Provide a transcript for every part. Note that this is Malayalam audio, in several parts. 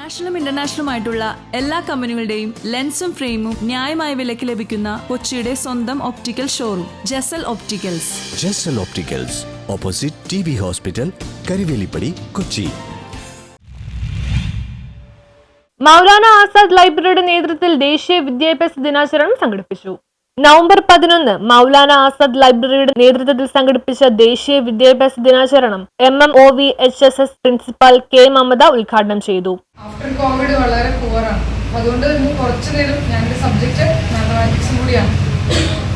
നാഷണലും ഇന്റർനാഷണലുമായിട്ടുള്ള എല്ലാ കമ്പനികളുടെയും ലെൻസും ഫ്രെയിമും ന്യായമായ വിലയ്ക്ക് ലഭിക്കുന്ന കൊച്ചിയുടെ സ്വന്തം optical showroom Jasal opticals. Jasal opticals, opposite TB hospital, Karuvelippady, Kochi. Maulana Azad ലൈബ്രറിയുടെ നേതൃത്വത്തിൽ ദേശീയ വിദ്യാഭ്യാസ ദിനാചരണം സംഘടിപ്പിച്ചു. നവംബർ 11 മൗലാന ആസാദ് ലൈബ്രറിയുടെ നേതൃത്വത്തിൽ സംഘടിപ്പിച്ച ദേശീയ വിദ്യാഭ്യാസ ദിനാചരണം MMOVHSS പ്രിൻസിപ്പൽ K മമത ഉദ്ഘാടനം ചെയ്തു. ആഫ്റ്റർ കോവിഡ് വളരെ പുവറാണ്, അതുകൊണ്ട് തന്നെ കുറച്ചു നേരം ഞങ്ങളുടെ സബ്ജക്റ്റ് മാത്തമാറ്റിക്സും കൂടിയാണ്.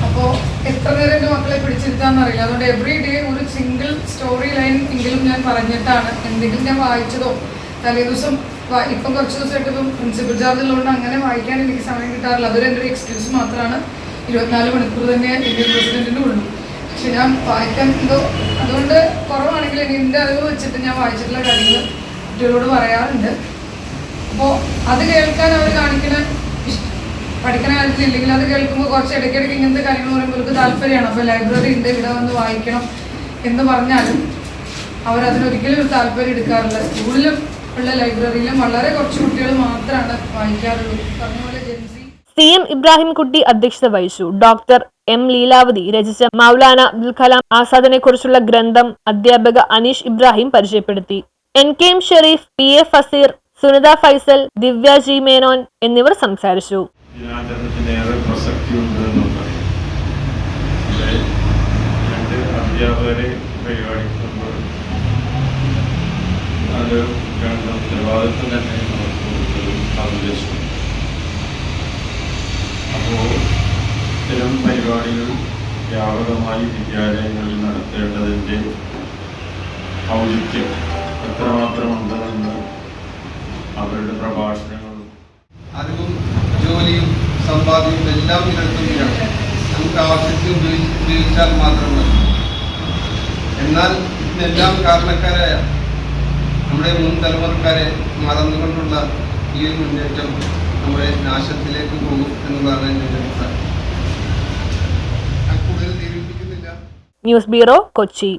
അപ്പോൾ എത്ര നേരം എൻ്റെ മക്കളെ പിടിച്ചിരുത്താന്ന് അറിയില്ല. അതുകൊണ്ട് എവറി ഡേ ഒരു സിംഗിൾ സ്റ്റോറി ലൈൻ എങ്കിലും ഞാൻ പറഞ്ഞിട്ടാണ്, എന്തെങ്കിലും ഞാൻ വായിച്ചതോ തലേ ദിവസം ഇപ്പം കുറച്ച് ദിവസമായിട്ട് ഇപ്പം പ്രിൻസിപ്പൽ ചാർജ് ഉള്ളതുകൊണ്ട് അങ്ങനെ വായിക്കാൻ എനിക്ക് സമയം കിട്ടാറില്ല. അതൊരു എൻ്റെ ഒരു എക്സ്ക്യൂസ് മാത്രമാണ്. 24 മണിക്കൂർ തന്നെ ഇന്ത്യൻ പ്രസിഡന്റിൻ്റെ ഉള്ളൂ. പക്ഷെ ഞാൻ വായിക്കാൻ എന്തോ അതുകൊണ്ട് കുറവാണെങ്കിൽ എൻ്റെ അറിവ് വെച്ചിട്ട് ഞാൻ വായിച്ചിട്ടുള്ള കാര്യങ്ങൾ കുട്ടികളോട് പറയാറുണ്ട്. അപ്പോൾ അത് കേൾക്കാൻ അവർ കാണിക്കുന്ന പഠിക്കുന്ന കാര്യത്തിൽ ഇല്ലെങ്കിൽ അത് കേൾക്കുമ്പോൾ കുറച്ച് ഇടയ്ക്കിടയ്ക്ക് ഇങ്ങനത്തെ കാര്യങ്ങൾ പറയുമ്പോൾ അവർക്ക് താല്പര്യമാണ്. അപ്പോൾ ലൈബ്രറി ഉണ്ട്, ഇവിടെ വന്ന് വായിക്കണം എന്ന് പറഞ്ഞാലും അവരതിനൊരിക്കലും ഒരു താല്പര്യം എടുക്കാറില്ല. സ്കൂളിലും ഉള്ള ലൈബ്രറിയിലും വളരെ കുറച്ച് കുട്ടികൾ മാത്രമാണ് വായിക്കാറുള്ളൂ. പറഞ്ഞ പോലെ ജെൻസി CM ഇബ്രാഹിം കുട്ടി അധ്യക്ഷത വഹിച്ചു. ഡോക്ടർ M ലീലാവതി രചിച്ച മൗലാന അബ്ദുൽ കലാം ആസാദിനെ കുറിച്ചുള്ള ഗ്രന്ഥം അധ്യാപക അനീഷ് ഇബ്രാഹിം പരിചയപ്പെടുത്തി. NKM ഷെരീഫ്, PA ഫസീർ, സുനിത ഫൈസൽ, ദിവ്യ G മേനോൻ എന്നിവർ സംസാരിച്ചു. അപ്പോൾ ഇത്തരം പരിപാടികൾ വ്യാപകമായി വിദ്യാലയങ്ങളിൽ നടത്തേണ്ടതിൻ്റെ ഔചിത്യം എത്രമാത്രമുണ്ടെന്ന് അവരുടെ പ്രഭാഷണങ്ങളും അറിവും ജോലിയും സമ്പാദ്യവും എല്ലാം നിലനിർത്തുകയാണ്. നമുക്ക് ആവശ്യത്തിന് ഉപയോഗിച്ചാൽ മാത്രം മതി. എന്നാൽ ഇതിനെല്ലാം കാരണക്കാരായ നമ്മുടെ മുൻ തലമുറക്കാരെ മറന്നുകൊണ്ടുള്ള ഈ ഒരു മുന്നേറ്റം നമ്മുടെ നാശത്തിലേക്ക് പോകും എന്നതാണ് എൻ്റെ അഭിപ്രായം. കൂടുതൽ ദീപിപ്പിക്കുന്നില്ല. News bureau, Kochi.